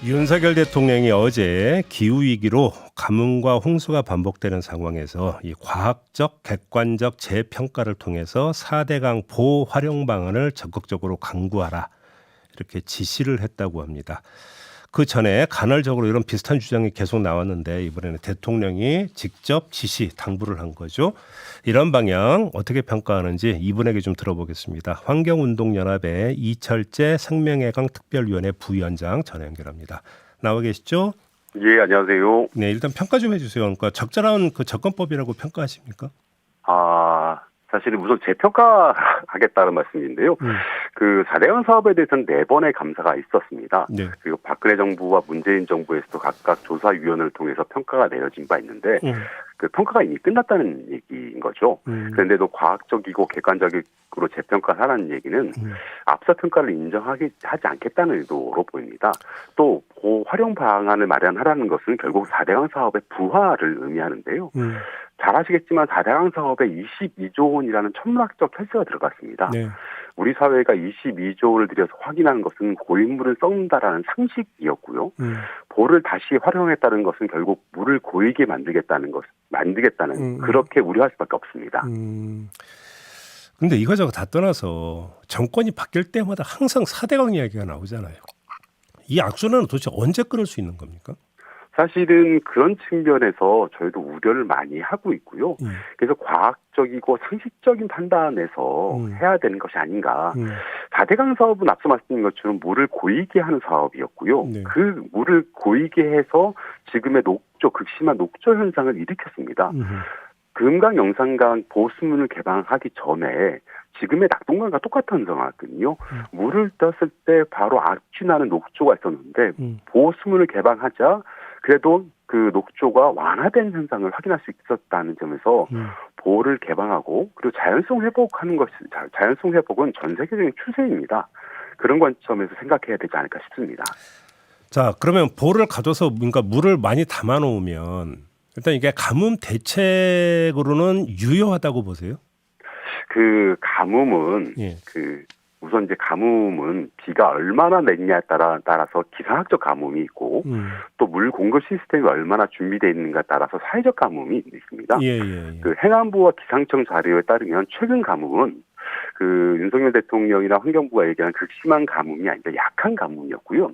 윤석열 대통령이 어제 기후위기로 가뭄과 홍수가 반복되는 상황에서 이 과학적, 객관적 재평가를 통해서 4대강 보호 활용 방안을 적극적으로 강구하라 이렇게 지시를 했다고 합니다. 그 전에 간헐적으로 이런 비슷한 주장이 계속 나왔는데 이번에는 대통령이 직접 지시, 당부를 한 거죠. 이런 방향 어떻게 평가하는지 이분에게 좀 들어보겠습니다. 환경운동연합의 이철재 생명해강 특별위원회 부위원장 전화 연결합니다. 나와 계시죠? 예, 안녕하세요. 네, 일단 평가 좀 해주세요. 그러니까 적절한 그 접근법이라고 평가하십니까? 사실은 우선 재평가하겠다는 말씀인데요. 그 4대강 사업에 대해서는 4번의 감사가 있었습니다. 네. 그리고 박근혜 정부와 문재인 정부에서도 각각 조사위원회를 통해서 평가가 내려진 바 있는데 그 평가가 이미 끝났다는 얘기인 거죠. 그런데도 과학적이고 객관적으로 재평가하라는 얘기는 앞서 평가를 인정하지 않겠다는 의도로 보입니다. 또 활용 방안을 마련하라는 것은 결국 4대강 사업의 부활을 의미하는데요. 잘 아시겠지만 4대강 사업에 22조 원이라는 천문학적 혈세가 들어갔습니다. 네. 우리 사회가 22조 원을 들여서 확인하는 것은 고인물을 썩는다라는 상식이었고요. 보를 다시 활용했다는 것은 결국 물을 고이게 만들겠다는 그렇게 우려할 수밖에 없습니다. 근데 이거저거 다 떠나서 정권이 바뀔 때마다 항상 4대강 이야기가 나오잖아요. 이 악순환은 도대체 언제 끊을 수 있는 겁니까? 사실은 그런 측면에서 저희도 우려를 많이 하고 있고요. 그래서 과학적이고 상식적인 판단에서 해야 되는 것이 아닌가. 4대강 사업은 앞서 말씀드린 것처럼 물을 고이게 하는 사업이었고요. 네. 그 물을 고이게 해서 지금의 극심한 녹조 현상을 일으켰습니다. 금강 영산강 보수문을 개방하기 전에 지금의 낙동강과 똑같은 상황이거든요. 물을 떴을 때 바로 악취나는 녹조가 있었는데 보수문을 개방하자 그래도 그 녹조가 완화된 현상을 확인할 수 있었다는 점에서 보호를 개방하고 그리고 자연성 회복은 전 세계적인 추세입니다. 그런 관점에서 생각해야 되지 않을까 싶습니다. 자, 그러면 보를 가둬서 그러니까 물을 많이 담아 놓으면 일단 이게 가뭄 대책으로는 유효하다고 보세요? 그 가뭄은 예. 우선 이제 가뭄은 비가 얼마나 내리냐에 따라서 기상학적 가뭄이 있고 또 물 공급 시스템이 얼마나 준비되어 있는가에 따라서 사회적 가뭄이 있습니다. 예. 그 행안부와 기상청 자료에 따르면 최근 가뭄은 그 윤석열 대통령이나 환경부가 얘기하는 극심한 가뭄이 아니라 약한 가뭄이었고요.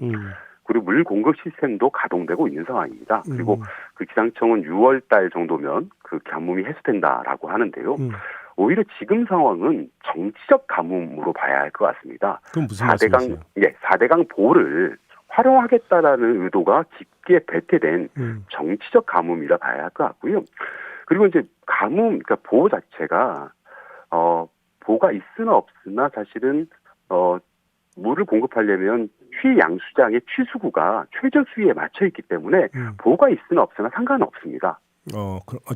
그리고 물 공급 시스템도 가동되고 있는 상황입니다. 그리고 그 기상청은 6월 달 정도면 그 가뭄이 해소된다라고 하는데요. 오히려 지금 상황은 정치적 가뭄으로 봐야 할 것 같습니다. 그럼 무슨 말씀이세요? 4대강 보를 활용하겠다라는 의도가 깊게 배태된 정치적 가뭄이라 봐야 할 것 같고요. 그리고 이제 그러니까 보호 자체가 보호가 있으나 없으나 사실은 물을 공급하려면 취양수장의 취수구가 최저 수위에 맞춰 있기 때문에 보호가 있으나 없으나 상관은 없습니다.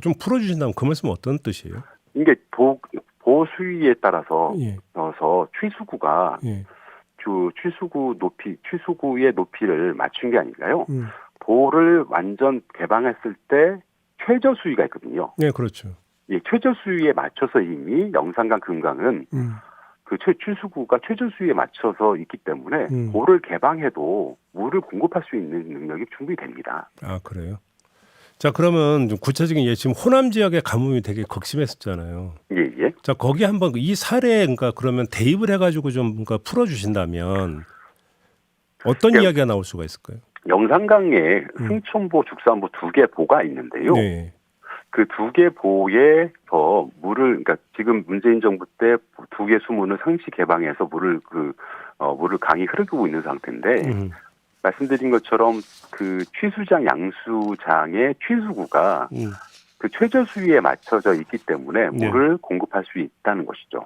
좀 풀어주신다면 그 말씀은 어떤 뜻이에요? 이게 보호 수위에 따라서 예. 취수구가 취수구의 높이를 맞춘 게 아닌가요? 보호를 완전 개방했을 때 최저 수위가 있거든요. 네, 그렇죠. 예, 최저 수위에 맞춰서 이미 영산강, 금강은 그 취수구가 최저 수위에 맞춰서 있기 때문에 보호를 개방해도 물을 공급할 수 있는 능력이 충분히 됩니다. 아, 그래요? 자, 그러면 좀 구체적인 지금 호남 지역의 가뭄이 되게 극심했었잖아요. 예. 자, 거기 한번 이 사례 그러면 대입을 해가지고 좀 풀어주신다면 어떤 이야기가 나올 수가 있을까요? 영산강에 승천보, 죽산보 2개 보가 있는데요. 네. 그 2개 보에서 그러니까 지금 문재인 정부 때 2개 수문을 상시 개방해서 물을 강이 흐르고 있는 상태인데 말씀드린 것처럼 그 취수장, 양수장의 취수구가 그 최저 수위에 맞춰져 있기 때문에 물을 공급할 수 있다는 것이죠.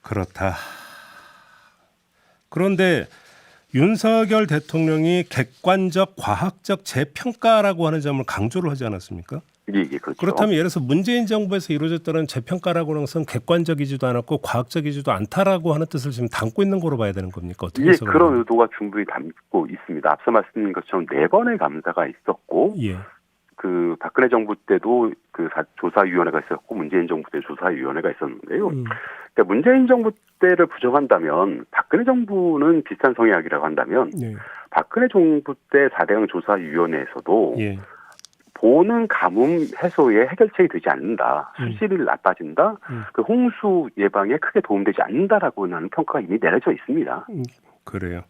그렇다. 그런데 윤석열 대통령이 객관적, 과학적 재평가라고 하는 점을 강조를 하지 않았습니까? 예, 그렇죠. 그렇다면 예를 들어서 문재인 정부에서 이루어졌다는 재평가라고 하는 것은 객관적이지도 않았고 과학적이지도 않다라고 하는 뜻을 지금 담고 있는 거로 봐야 되는 겁니까? 어떻게 예, 그런 의도가 충분히 담고 있습니다. 앞서 말씀드린 것처럼 4번의 감사가 있었고 그 박근혜 정부 때도 그 조사위원회가 있었고 문재인 정부 때 조사위원회가 있었는데요. 그러니까 문재인 정부 때를 부정한다면 박근혜 정부는 비슷한 성향이라고 한다면 네. 박근혜 정부 때 4대강 조사위원회에서도 예. 보는 가뭄 해소에 해결책이 되지 않는다. 수질이 나빠진다. 그 홍수 예방에 크게 도움되지 않는다라고 하는 평가가 이미 내려져 있습니다. 그래요.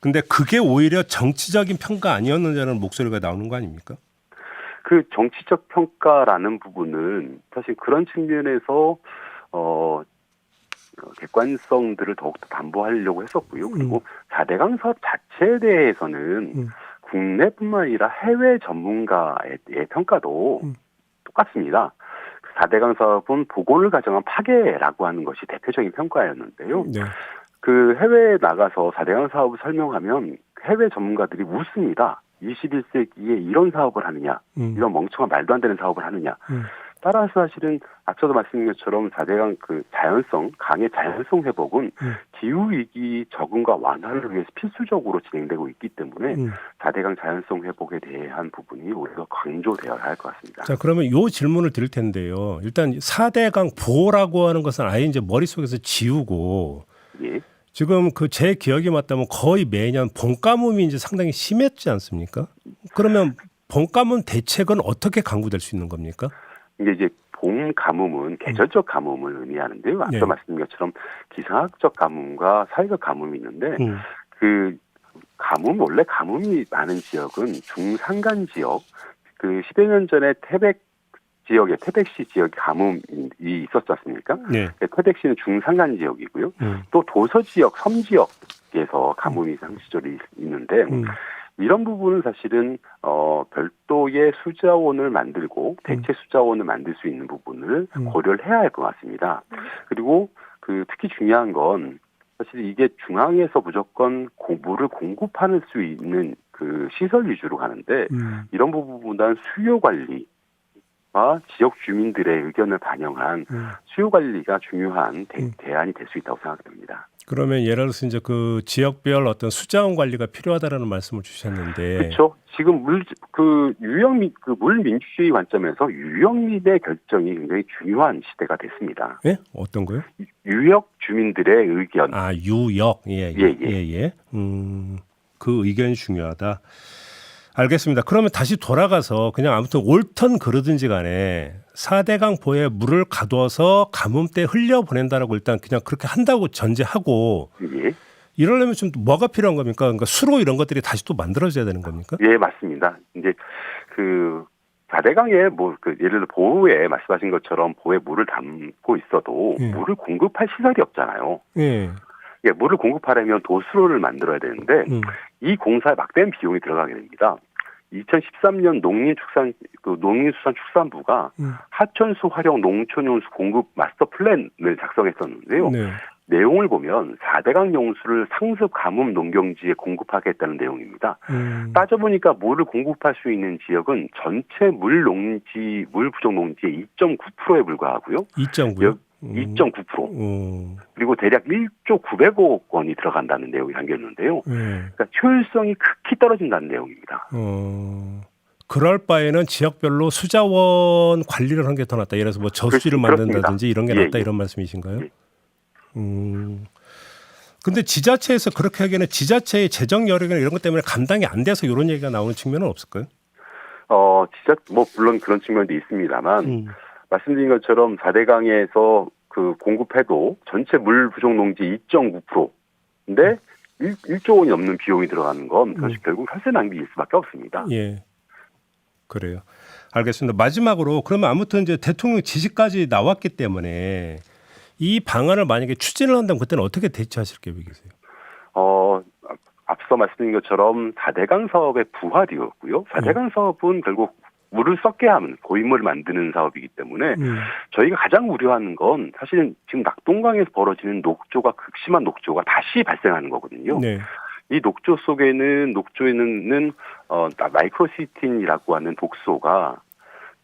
근데 그게 오히려 정치적인 평가 아니었느냐는 목소리가 나오는 거 아닙니까? 그 정치적 평가라는 부분은 사실 그런 측면에서 객관성들을 더욱더 담보하려고 했었고요. 그리고 4대강 사업 자체에 대해서는 국내뿐만 아니라 해외 전문가의 평가도 똑같습니다. 4대강 사업은 복원을 가정한 파괴라고 하는 것이 대표적인 평가였는데요. 네. 그 해외에 나가서 4대강 사업을 설명하면 해외 전문가들이 묻습니다. 21세기에 이런 사업을 하느냐, 이런 멍청한 말도 안 되는 사업을 하느냐. 따라서 사실은 앞서도 말씀드린 것처럼 4대강 그 자연성, 강의 자연성 회복은 기후위기 적응과 완화를 위해서 필수적으로 진행되고 있기 때문에 4대강 자연성 회복에 대한 부분이 우리가 강조되어야 할 것 같습니다. 자, 그러면 이 질문을 드릴 텐데요. 일단 4대강 보호라고 하는 것은 아예 이제 머릿속에서 지우고 예. 지금 그 제 기억이 맞다면 거의 매년 봄가뭄이 이제 상당히 심했지 않습니까? 그러면 봄가뭄 대책은 어떻게 강구될 수 있는 겁니까? 이제 봄 가뭄은 계절적 가뭄을 의미하는데요. 앞서 네. 말씀드린 것처럼 기상학적 가뭄과 사회적 가뭄이 있는데 그 가뭄 원래 가뭄이 많은 지역은 중산간 지역 그 10여 년 전에 태백시 지역에 가뭄이 있었지 않습니까? 네. 태백시는 중산간 지역이고요. 또 도서 지역, 섬 지역에서 가뭄이 상시절이 있는데 이런 부분은 사실은 별도의 수자원을 만들고 대체 수자원을 만들 수 있는 부분을 고려를 해야 할 것 같습니다. 그리고 그 특히 중요한 건 사실 이게 중앙에서 무조건 물을 공급할 수 있는 그 시설 위주로 가는데 이런 부분보다는 수요 관리와 지역 주민들의 의견을 반영한 수요 관리가 중요한 대안이 될 수 있다고 생각됩니다. 그러면 예를 들어서 이제 그 지역별 어떤 수자원 관리가 필요하다라는 말씀을 주셨는데, 그렇죠. 지금 물 민주주의 관점에서 유역민의 결정이 굉장히 중요한 시대가 됐습니다. 예? 어떤 거요? 유역 주민들의 의견. 아, 유역, 예. 그 의견이 중요하다. 알겠습니다. 그러면 다시 돌아가서 그냥 아무튼 옳든 그러든지 간에 4대강 보에 물을 가둬서 가뭄 때 흘려보낸다라고 일단 그냥 그렇게 한다고 전제하고 예. 이러려면 좀 뭐가 필요한 겁니까? 그러니까 수로 이런 것들이 다시 또 만들어져야 되는 겁니까? 예, 맞습니다. 이제 그 4대강에 예를 들어 보호에 말씀하신 것처럼 보호에 물을 담고 있어도 물을 공급할 시설이 없잖아요. 예. 예, 물을 공급하려면 도수로를 만들어야 되는데 이 공사에 막대한 비용이 들어가게 됩니다. 2013년 농림수산축산부가 하천수 활용 농촌용수 공급 마스터 플랜을 작성했었는데요. 네. 내용을 보면 4대강 용수를 상습 가뭄 농경지에 공급하겠다는 내용입니다. 따져보니까 물을 공급할 수 있는 지역은 전체 물 부족 농지의 2.9%에 불과하고요. 2.9%. 2.9%. 그리고 대략 1조 900억 원이 들어간다는 내용이 담겼는데요. 그러니까 효율성이 극히 떨어진다는 내용입니다. 그럴 바에는 지역별로 수자원 관리를 하는 게 더 낫다. 예를 들어서 뭐 저수지를 만든다든지 이런 게 낫다. 이런 말씀이신가요? 근데 지자체에서 그렇게 하기에는 지자체의 재정 여력이나 이런 것 때문에 감당이 안 돼서 이런 얘기가 나오는 측면은 없을까요? 물론 그런 측면도 있습니다만 말씀드린 것처럼 4대강에서 그 공급해도 전체 물 부족 농지 2.9%인데 1조 원이 넘는 비용이 들어가는 건 결국 혈세 낭비일 수밖에 없습니다. 예. 그래요. 알겠습니다. 마지막으로 그러면 아무튼 이제 대통령 지시까지 나왔기 때문에 이 방안을 만약에 추진을 한다면 그때는 어떻게 대처하실 계획이세요? 앞서 말씀드린 것처럼 4대강 사업의 부활이었고요. 4대강 사업은 결국 물을 썩게 하는 고인물을 만드는 사업이기 때문에 저희가 가장 우려하는 건 사실은 지금 낙동강에서 벌어지는 극심한 녹조가 다시 발생하는 거거든요. 네. 이 녹조에는 마이크로시틴이라고 하는 독소가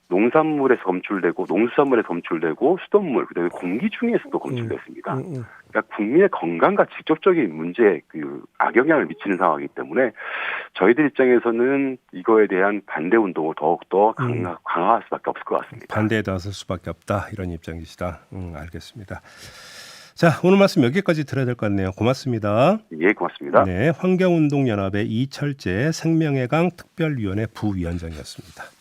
농산물에서 검출되고 농수산물에서 검출되고 수돗물 그다음에 공기 중에서도 검출됐습니다. 그러니까 국민의 건강과 직접적인 문제에 악영향을 미치는 상황이기 때문에 저희들 입장에서는 이거에 대한 반대 운동을 더욱더 강화할 수밖에 없을 것 같습니다. 반대에 나설 수밖에 없다 이런 입장이시다. 알겠습니다. 자, 오늘 말씀 여기까지 들어야 될 것 같네요. 고맙습니다. 예, 고맙습니다. 네, 환경운동연합의 이철재 생명의 강 특별위원회 부위원장이었습니다.